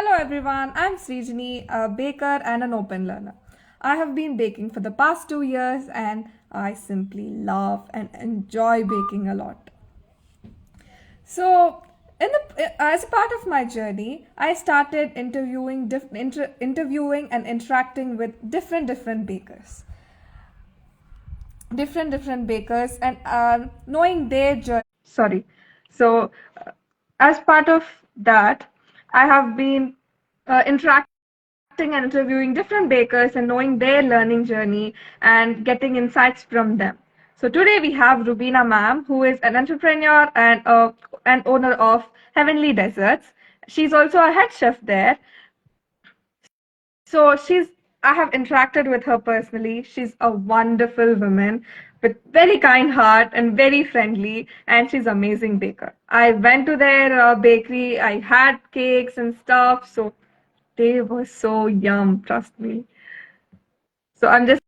Hello everyone, I'm Srijani, a baker and an open learner. I have been baking for the past 2 years and I simply love and enjoy baking a lot. So, as a part of my journey, I started interviewing and interacting with different bakers, different bakers, and knowing their journey. Sorry. So, as part of that, I have been interacting and interviewing different bakers and knowing their learning journey and getting insights from them. So today we have Rubina ma'am, who is an entrepreneur and an owner of Heavenly Desserts. She's also a head chef there. So I have interacted with her personally. She's a wonderful woman with very kind heart and very friendly, and she's amazing baker. I went to their bakery. I had cakes and stuff. So they were so yum, trust me. So I'm just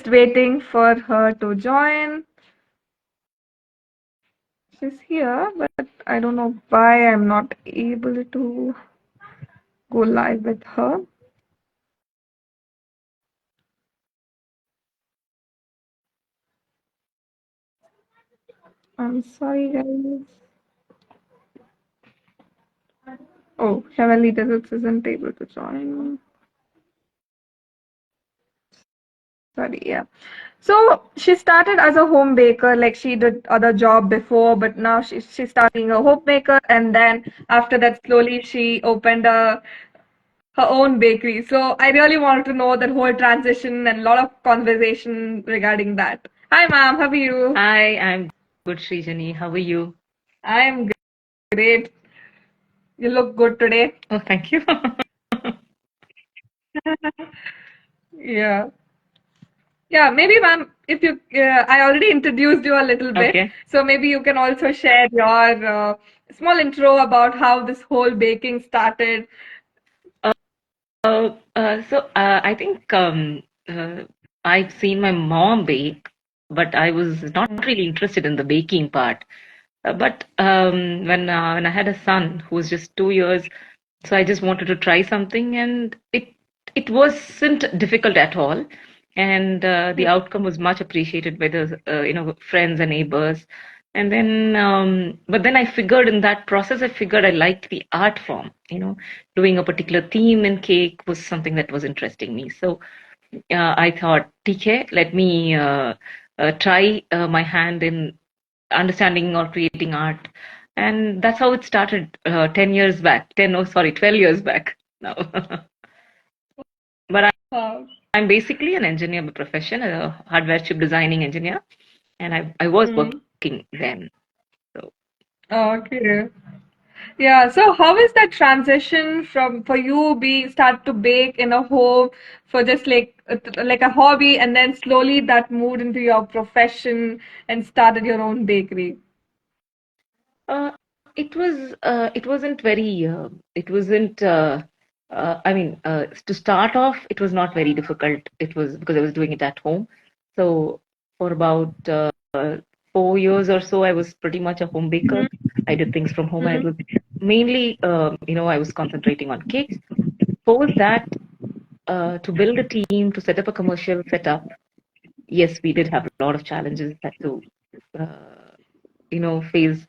waiting for her to join. She's here, but I don't know why I'm not able to go live with her. I'm sorry, guys. Oh, Heavenly Desserts isn't able to join. Sorry, yeah. So she started as a home baker, like she did other job before, but now she's starting a homemaker, and then after that, slowly she opened her own bakery. So I really wanted to know that whole transition and a lot of conversation regarding that. Hi, ma'am. How are you? Hi, I'm good, Srijani. How are you? I am great. You look good today. Oh, thank you. Yeah. Yeah, maybe, ma'am, if you, I already introduced you a little bit, Okay. so maybe you can also share your small intro about how this whole baking started. I think I've seen my mom bake, but I was not Mm-hmm. really interested in the baking part. But when I had a son who was just 2 years, so I just wanted to try something, and it wasn't difficult at all, and the outcome was much appreciated by the friends and neighbors. And then, but then I figured in that process, I figured I liked the art form. Doing a particular theme in cake was something that was interesting me. So I thought, TK, let me try my hand in understanding or creating art. And that's how it started 10 years back. 10, oh, sorry, 12 years back now. But Wow. I'm basically an engineer by profession, a hardware chip designing engineer, and I was Mm. working then. So, Okay. Yeah, so how is that transition from for you being start to bake in a home for just like a hobby and then slowly that moved into your profession and started your own bakery? uh, it wasn't very, it wasn't, I mean, to start off, it was not very difficult. It was because I was doing it at home. So for about 4 years or so, I was pretty much a home baker. I did things from home. I Mm-hmm. was mainly, I was concentrating on cakes. Post that, to build a team, to set up a commercial setup, yes, we did have a lot of challenges that to, face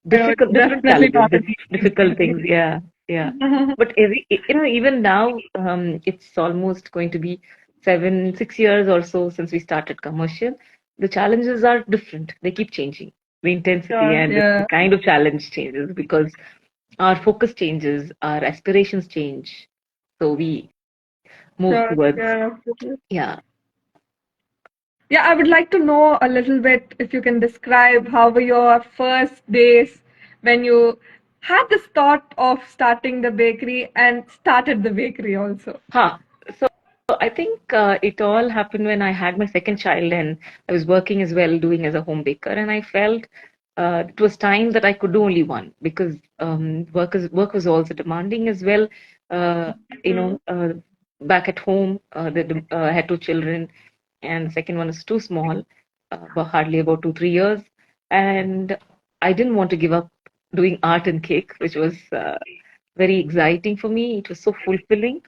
different Definitely challenges, not an easy difficult journey. things. Yeah, yeah. But even now, it's almost going to be 6 years or so since we started commercial. The challenges are different. They keep changing. The intensity Sure, and the yeah. kind of challenge changes because our focus changes, our aspirations change. So we move Sure, towards, yeah. yeah. Yeah, I would like to know a little bit if you can describe how were your first days when you had this thought of starting the bakery and started the bakery also. Huh. So I think it all happened when I had my second child and I was working as well, doing as a home baker, and I felt it was time that I could do only one because work was also demanding as well. Uh, you Mm-hmm. know, uh, Back at home, I had two children, and the second one is too small, but hardly about 2 3 years, and I didn't want to give up doing art and cake, which was very exciting for me. It was so fulfilling.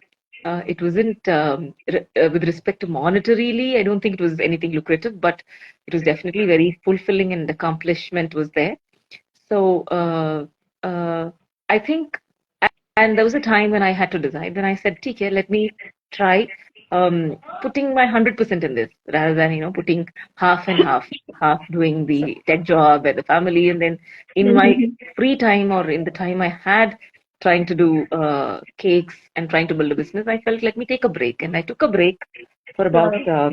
It wasn't with respect to monetarily. I don't think it was anything lucrative, but it was definitely very fulfilling, and accomplishment was there. So I think, and there was a time when I had to decide. Then I said, "Okay, let me try putting my 100% in this rather than putting half and half, half doing the tech job and the family, and then in my free time or in the time I had trying to do cakes and trying to build a business, I felt let me take a break, and I took a break for about Sure.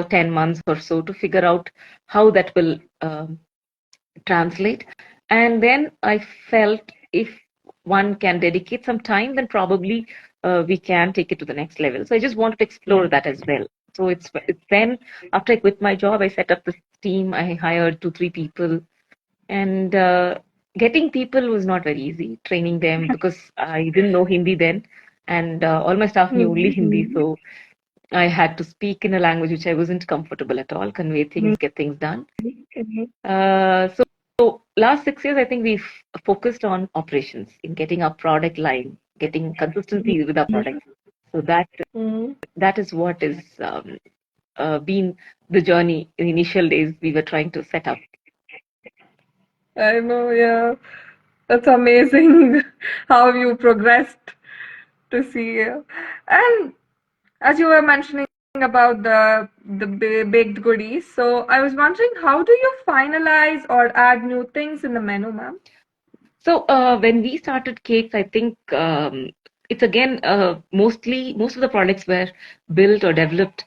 10 months or so to figure out how that will translate. And then I felt if one can dedicate some time, then probably we can take it to the next level. So I just wanted to explore that as well. So it's then after I quit my job, I set up this team. I hired 2, 3 people, and getting people was not very easy. Training them because I didn't know Hindi then, and all my staff knew only Hindi. Mhm. So I had to speak in a language which I wasn't comfortable at all, convey things, get things done. Mhm. So last 6 years, I think we've focused on operations in getting our product line, getting consistency with our products. So Mhm. that is what is been the journey in the initial days we were trying to set up. I know, yeah. That's amazing how you progressed to see. And as you were mentioning about the baked goodies, so I was wondering, how do you finalize or add new things in the menu, ma'am? So when we started cakes, I think it's again most of the products were built or developed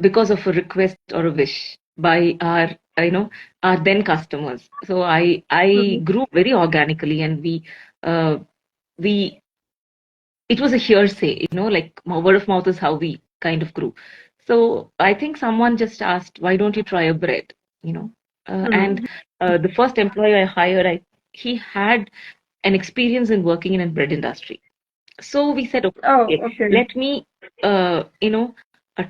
because of a request or a wish by our then customers. So I Mhm. grew very organically, and uh, we it was a hearsay, like word of mouth is how we kind of grew. So I think someone just asked, why don't you try a bread? You know, and Mhm. the first employee I hired, he had an experience in working in a bread industry. So we said, Oh, okay, okay. let me,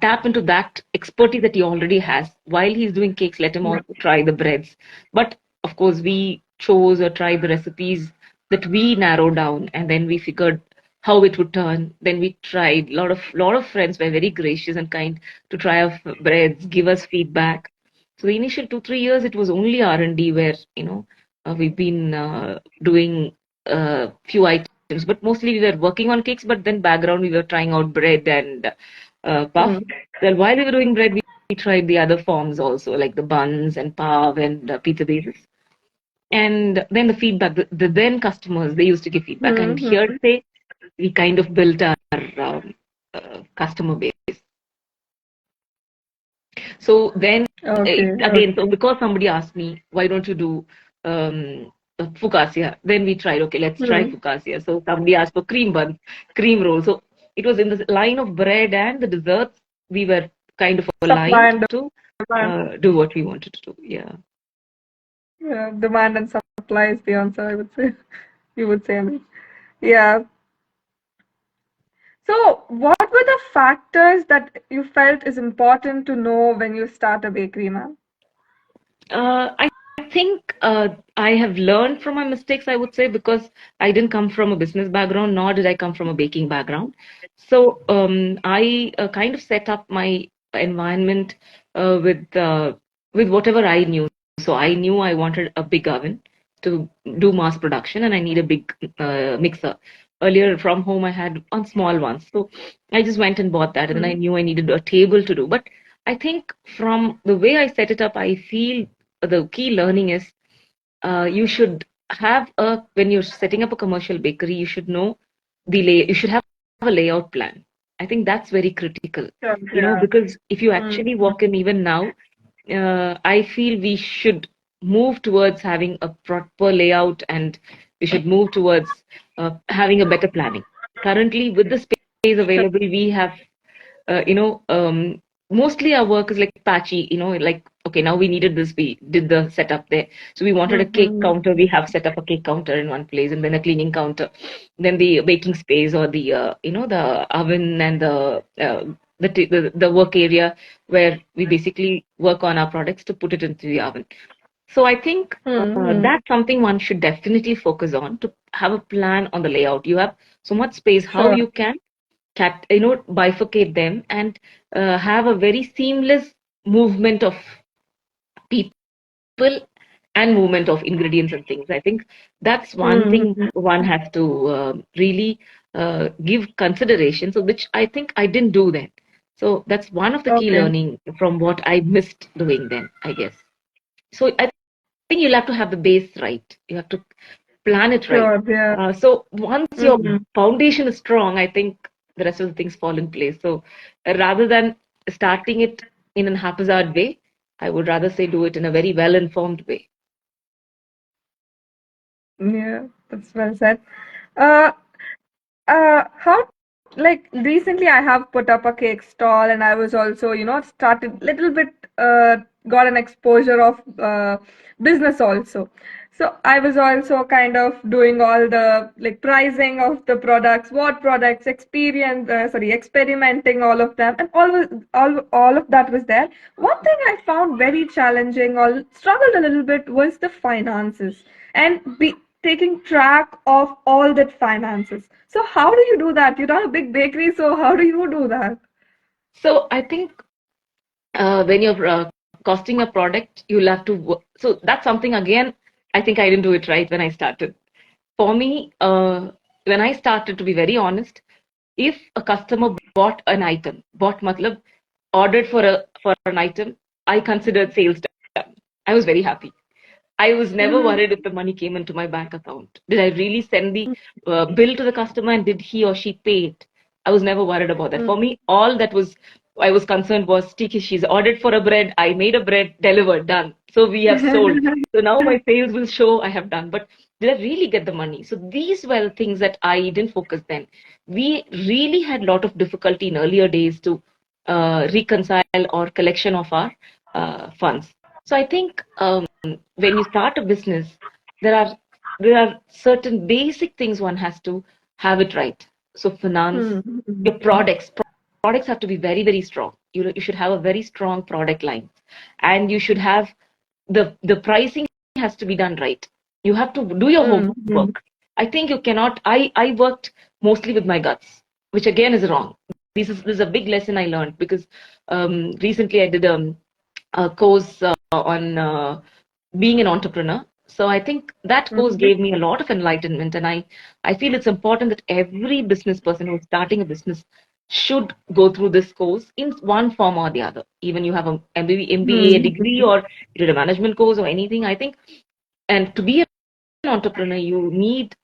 tap into that expertise that he already has. While he's doing cakes, let him also try the breads. But of course, we chose or tried the recipes that we narrowed down, and then we figured how it would turn. Then we tried. Lot of friends were very gracious and kind to try our breads, give us feedback. So the initial 2, 3 years, it was only R&D where we've been doing few items, but mostly we were working on cakes. But then background, we were trying out bread and puff. Mm. Well, while we were doing bread, we tried the other forms also, like the buns and pav and pizza bases. And then the feedback, the then customers, they used to give feedback. And Mhm. hearsay, we kind of built our customer base. So then Okay, again, so okay. because somebody asked me, why don't you do focaccia? Then we tried, okay, let's try Mm. focaccia. So somebody asked for cream buns, cream roll. So it was in the line of bread and the desserts. We were kind of Supply aligned and to demand. do what we wanted to do. Yeah. Yeah, demand and supply is the answer, I would say. You would say, I mean. Yeah. So, what were the factors that you felt is important to know when you start a bakery, ma'am? I think I have learned from my mistakes, I would say, because I didn't come from a business background, nor did I come from a baking background. So I kind of set up my environment with whatever I knew. So I knew I wanted a big oven to do mass production, and I need a big mixer. Earlier from home, I had on small ones. So I just went and bought that, and then I Mm. knew I needed a table to do. But I think from the way I set it up, I feel the key learning is you should have a when you're setting up a commercial bakery, you should know you should have a layout plan. I think that's very critical, Sure, yeah. because if you Mm. actually walk in even now, I feel we should move towards having a proper layout, and we should move towards having a better planning. Currently, with the space Sure. available, we have mostly our work is like patchy, like, okay, now we needed this, we did the setup there. So we wanted a cake Mhm. counter, we have set up a cake counter in one place, and then a cleaning counter, then the baking space or the oven and the work area where we basically work on our products to put it into the oven. So I think Mm-hmm. that's something one should definitely focus on, to have a plan on the layout. You have so much space, how Sure. you can bifurcate them and have a very seamless movement of people and movement of ingredients and things. I think that's one thing Mm-hmm. one has to really give consideration. So which I think I didn't do then. So that's one of the key Okay. learning from what I missed doing then, I guess. So I think you'll have to have the base right. You have to plan it right. Sure. Yeah. So once your Mm-hmm. foundation is strong, I think the rest of the things fall in place. So rather than starting it in a haphazard way, I would rather say do it in a very well informed way. Yeah, that's well said. Uh, how like recently I have put up a cake stall and I was also, started little bit got an exposure of business also. So I was also kind of doing all the like pricing of the products, what products, experimenting all of them, and all of that was there. One thing I found very challenging or struggled a little bit was the finances and be taking track of all that finances. So how do you do that? You run a big bakery, so how do you do that? So I think when you're costing a product, you'll have to. So that's something again. I think I didn't do it right when I started. For me, when I started, to be very honest, if a customer bought an item, bought matlab, ordered for an item, I considered sales done. I was very happy. I was never worried if the money came into my bank account. Did I really send the bill to the customer and did he or she pay it? I was never worried about that. For me, all that was I was concerned was, Tiki, she's ordered for a bread. I made a bread, delivered, done. So we have sold. So now my sales will show I have done. But did I really get the money? So these were things that I didn't focus then. We really had a lot of difficulty in earlier days to reconcile or collection of our funds. So I think when you start a business, there are there are certain basic things one has to have it right. So finance, your products have to be very very strong. You should have a very strong product line, and you should have the pricing has to be done right. You have to do your homework. I think you cannot. I worked mostly with my guts, which again is wrong. This is a big lesson I learned because recently I did a course on being an entrepreneur. So I think that course gave me a lot of enlightenment, and I feel it's important that every business person who's starting a business should go through this course in one form or the other. Even you have a MBA degree or you did a management course or anything, I think. And to be an entrepreneur, you need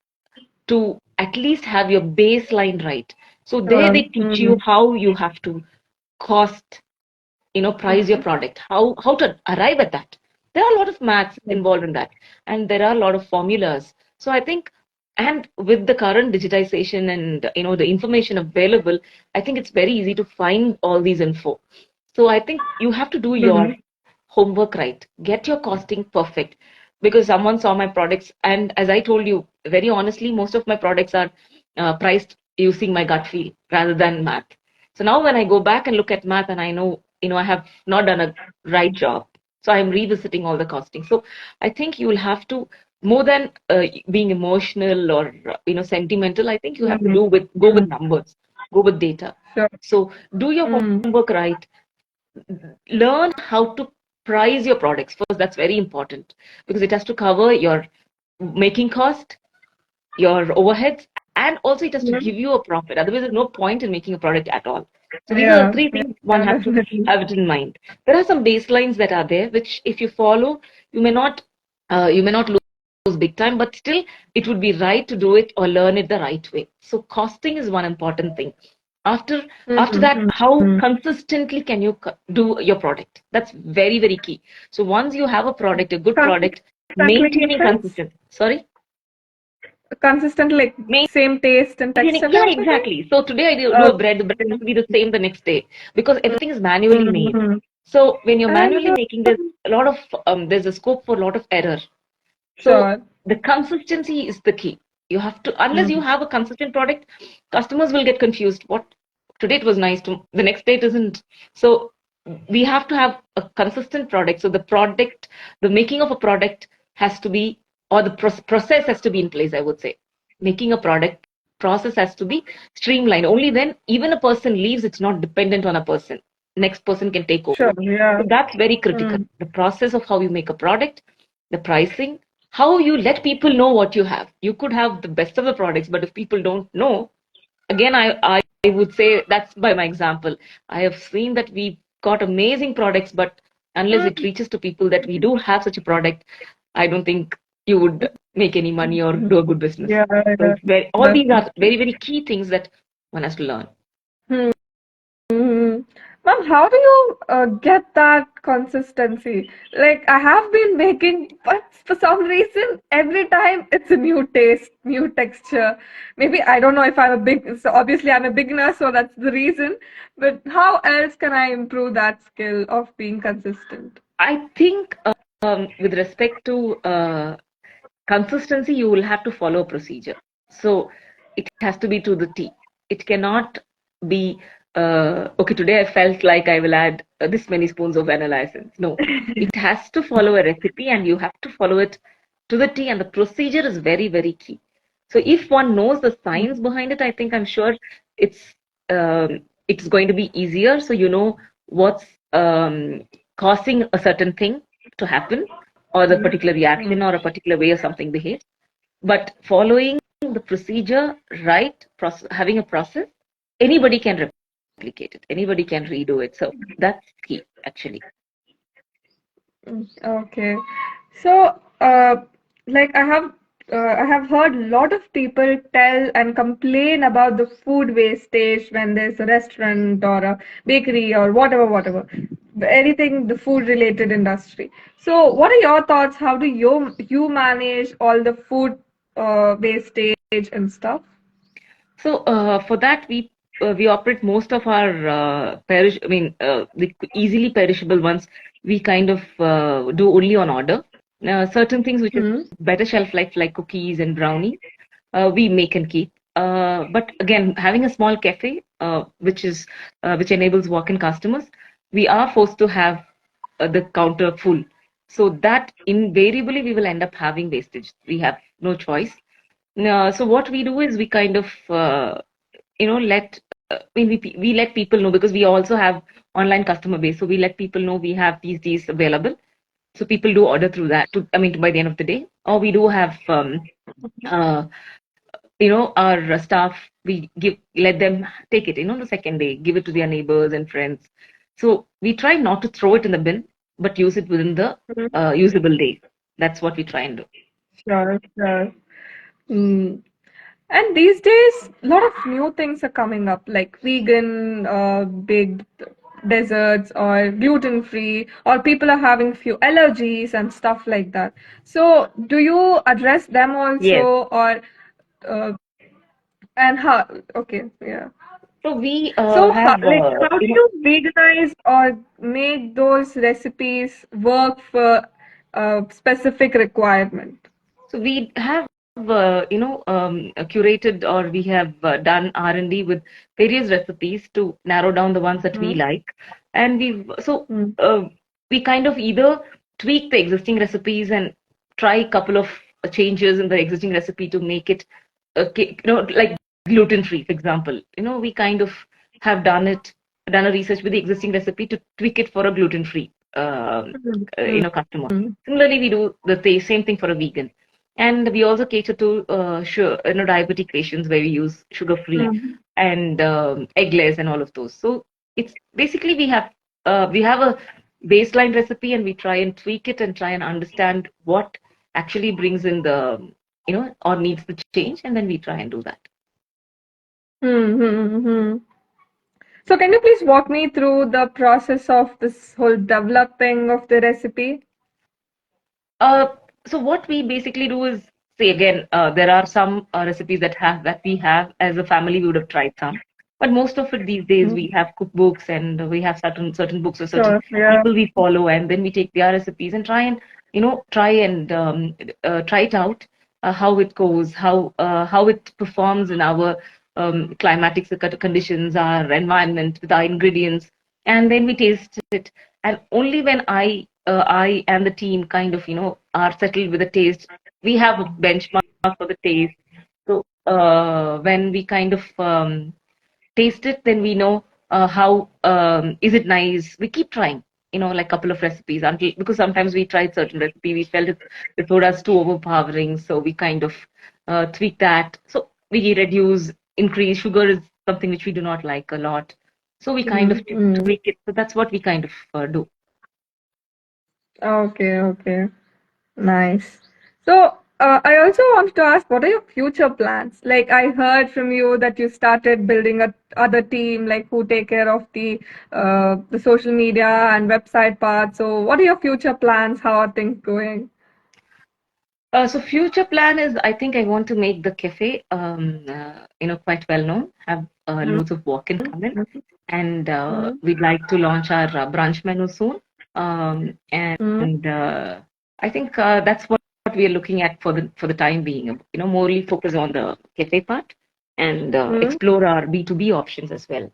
to at least have your baseline right. So there Sure. they teach you how you have to cost, price your product, how to arrive at that. There are a lot of maths involved in that, and there are a lot of formulas. So I think, and with the current digitization and the information available, I think it's very easy to find all these info. So I think you have to do your homework right, get your costing perfect, because someone saw my products, and as I told you very honestly, most of my products are priced using my gut feel rather than math. So now when I go back and look at math and I know, I have not done a right job. So I'm revisiting all the costing. So I think you will have to, more than being emotional or, sentimental, I think you have to go with numbers, go with data. Sure. So do your homework right, learn how to price your products first. That's very important because it has to cover your making cost, your overheads, and also it has to give you a profit. Otherwise, there's no point in making a product at all. So these are the Yeah. three Yeah. things one has to Definitely. have it in mind. There are some baselines that are there, which if you follow, you may not lose big time, but still it would be right to do it or learn it the right way. So costing is one important thing. After after that, how consistently can you do your product? That's very very key. So once you have a product, a good product, Consistently in the maintaining sense? consistent. Sorry. Consistent, like same taste and texture Yeah, kind of a thing? exactly. So today I do a bread. The bread has Okay. to be the same the next day because everything is manually made. Mm-hmm. So when you're And manually making, there's a scope for a lot of error. So sure. the consistency is the key. You have to, unless you have a consistent product, customers will get confused. What today it was nice, to the next day it isn't. So we have to have a consistent product. So the making of a product has to be, or the process has to be in place, I would say. Making a product process has to be streamlined. Only then, even a person leaves, it's not dependent on a person. Next person can take over. Sure. Yeah. So that's very critical. Mm. The process of how you make a product, the pricing, how you let people know what you have. You could have the best of the products, but if people don't know, again, I would say that's by my example. I have seen that we've got amazing products, but unless it Mm. reaches to people that we do have such a product, I don't think you would make any money or do a good business. Yeah. So Yeah. it's very, all That's these are very, very key things that one has to learn. Hmm. Ma'am, how do you get that consistency? Like, I have been making, but for some reason, every time it's a new taste, new texture. Maybe I don't know if I'm a big, so obviously I'm a beginner, so that's the reason. But how else can I improve that skill of being consistent? I think with respect to consistency, you will have to follow a procedure. So it has to be to the T. It cannot be, okay, today I felt like I will add this many spoons of vanilla essence. No, it has to follow a recipe and you have to follow it to the T, and the procedure is very, very key. So if one knows the science behind it, I think I'm sure it's it's going to be easier. So you know what's causing a certain thing to happen, or the particular reaction, or a particular way or something behaves. But following the procedure right, having a process, anybody can replicate it, anybody can redo it. So that's key, actually. Okay. So, like I have heard a lot of people tell and complain about the food wastage when there's a restaurant or a bakery or whatever, anything the food related industry. So, what are your thoughts? How do you manage all the food wastage and stuff? So for that, we operate most of our the easily perishable ones. We kind of do only on order. Certain things which is Hmm. better shelf life, like cookies and brownies, we make and keep. But again, having a small cafe, which enables walk-in customers, we are forced to have the counter full. So that invariably we will end up having wastage. We have no choice. So what we do is we kind of let we let people know, because we also have online customer base. So we let people know we have these available. So people do order through that. By the end of the day, or we do have uh, our staff. We give let them take it. The second day, give it to their neighbors and friends. So we try not to throw it in the bin, but use it within the usable days. That's what we try and do. Sure, sure. Mm. And these days, a lot of new things are coming up, like vegan, baked desserts, or gluten free, or people are having few allergies and stuff like that. So, do you address them Yes. also, or uh, and how? Okay, yeah. So we So, have how do you veganize or make those recipes work for a specific requirement? So we have, curated, or we have done R&D with various recipes to narrow down the ones that we Mm, like, and mm, we kind of either tweak the existing recipes and try a couple of changes in the existing recipe to make it, like gluten free, for example. We kind of have done a research with the existing recipe to tweak it for a gluten free, mm, mm, customer. mm, Similarly, we do the same thing for a vegan. And we also cater to diabetic patients, where we use sugar-free mm. and eggless and all of those. So it's basically we have a baseline recipe, and we try and tweak it and try and understand what actually brings in the or needs the change, and then we try and do that. Hmm, hmm, hmm. So can you please walk me through the process of this whole developing of the recipe? Uh, so what we basically do is, say again, there are some recipes that we have as a family. We would have tried some, but most of it these days Mm, we have cookbooks, and we have certain books or certain sure, yeah. people we follow, and then we take their recipes and try it out, how it goes, how it performs in our climatic conditions, our environment, with our ingredients. and then we taste it. And only when I and the team kind of are settled with the taste, we have a benchmark for the taste. So when we kind of taste it, then we know how is it nice. We keep trying, like couple of recipes until, because sometimes we tried certain recipe, we felt the soda's too overpowering, so we kind of tweak that. So we reduce, increase. Sugar is something which we do not like a lot, so we kind of Mm-hmm. tweak it. So that's what we kind of do. Okay, okay. Nice. So, I also wanted to ask, what are your future plans? Like, I heard from you that you started building a other team, like who take care of the social media and website part. So, what are your future plans? How are things going? So future plan is, I think I want to make the cafe, quite well known, have loads of walk-in come in, and we'd like to launch our brunch menu soon. And I think that's what we are looking at for the time being. Morely focus on the cafe part and Mm-hmm. explore our B2B options as well.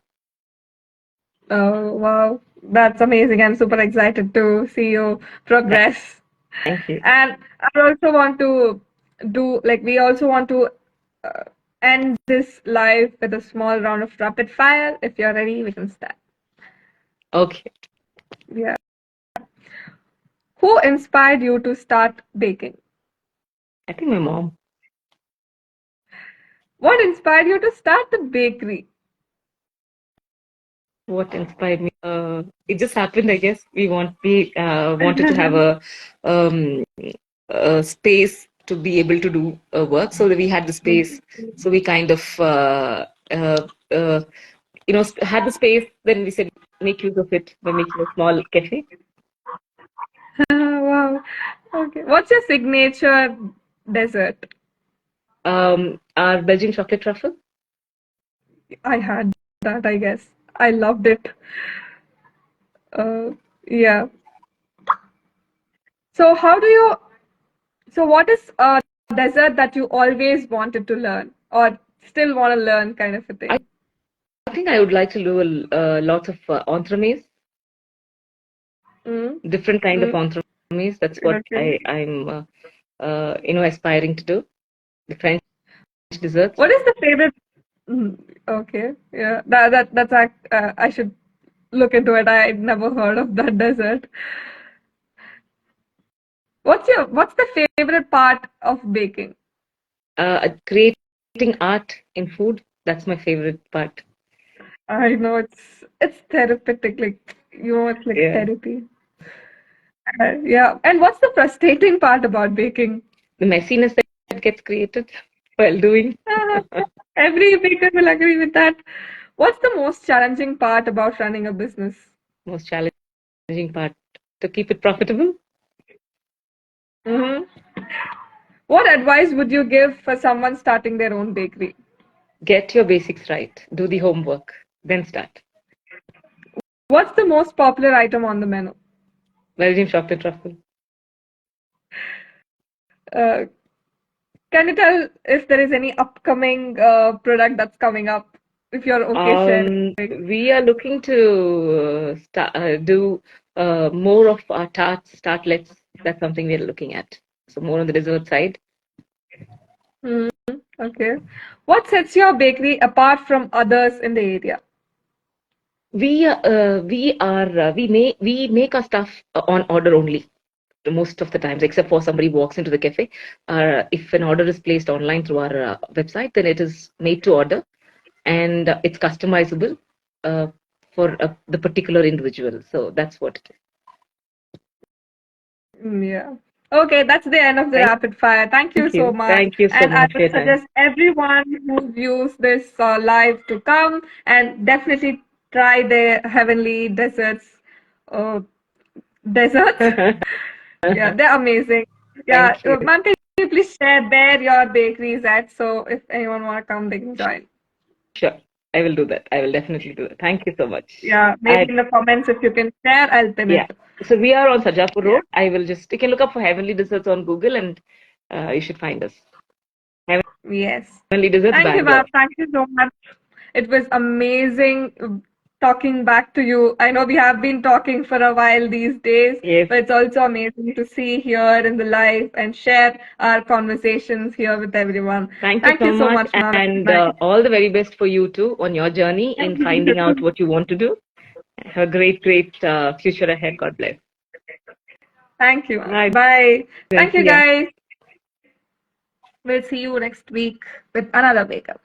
Oh, wow. That's amazing. I'm super excited to see you progress. Thank you. And I also want to we also want to uh, end this live with a small round of rapid fire. If you're ready, we can start. Okay. Yeah. Who inspired you to start baking? I think my mom. What inspired you to start the bakery? What inspired me? It just happened, I guess. We wanted to have um, a space to be able to do work, so that we had the space. So we kind of uh, had the space. Then we said make use of it by making a small cafe. Wow. Okay. What's your signature dessert? Our Belgian chocolate truffle. I had that, I guess. I loved it. Yeah. So how do you what is a dessert that you always wanted to learn or still want to learn kind of a I, thing? I think I would like to do a lot of entremets, Mm, different kind of mm, entremets. That's what okay. I'm aspiring to do. The French desserts. What is the favorite? Mm, okay, yeah, I should look into it. I never heard of that dessert. What's the favorite part of baking? Creating art in food. That's my favorite part. I know it's therapeutic, like it's like Yeah. therapy. Yeah, and what's the frustrating part about baking? The messiness that gets created while doing. Every baker will agree with that. What's the most challenging part about running a business? Most challenging part to keep it profitable. Hmm. What advice would you give for someone starting their own bakery? Get your basics right. Do the homework. Then start. What's the most popular item on the menu? Belgian chocolate truffle. Uh, can you tell if there is any upcoming product that's coming up? If you're okay sharing. We are looking to do more of our tartlets. That's something we're looking at. So more on the dessert side. Hmm. Okay. What sets your bakery apart from others in the area? We make our stuff on order only most of the times, except for somebody walks into the cafe. If an order is placed online through our website, then it is made to order, and it's customizable uh, for the particular individual. So that's what it is. Yeah. Okay, that's the end of the Thank rapid fire. Thank you so you. much. Thank you so And I much for would your time. suggest everyone who views this live to come and definitely try the heavenly uh, desserts. Yeah, they're amazing. Yeah, Thank you. ma'am, can you please share where your bakery is at? So if anyone want to come, they can join. Sure. I will do that. I will definitely do it. Thank you so much. Yeah, maybe in the comments if you can share, I'll pin Yeah. it. So we are on Sajapur Yeah. Road. You can look up for Heavenly Desserts on Google, and you should find us. Yes. Heavenly Desserts, Thank you, ma'am. Bangalore. Thank you so much. It was amazing talking back to you. I know we have been talking for a while these days, Yes. but it's also amazing to see here in the live and share our conversations here with everyone. Thank you Thank so you so much, much, ma'am. and Bye. all the very best for you too on your journey in Thank finding out you. what you want to do. Have a great, great future ahead. God bless. Thank you, ma'am. Bye Bye. then. Thank you, See ya. guys. We'll see you next week with another wake up.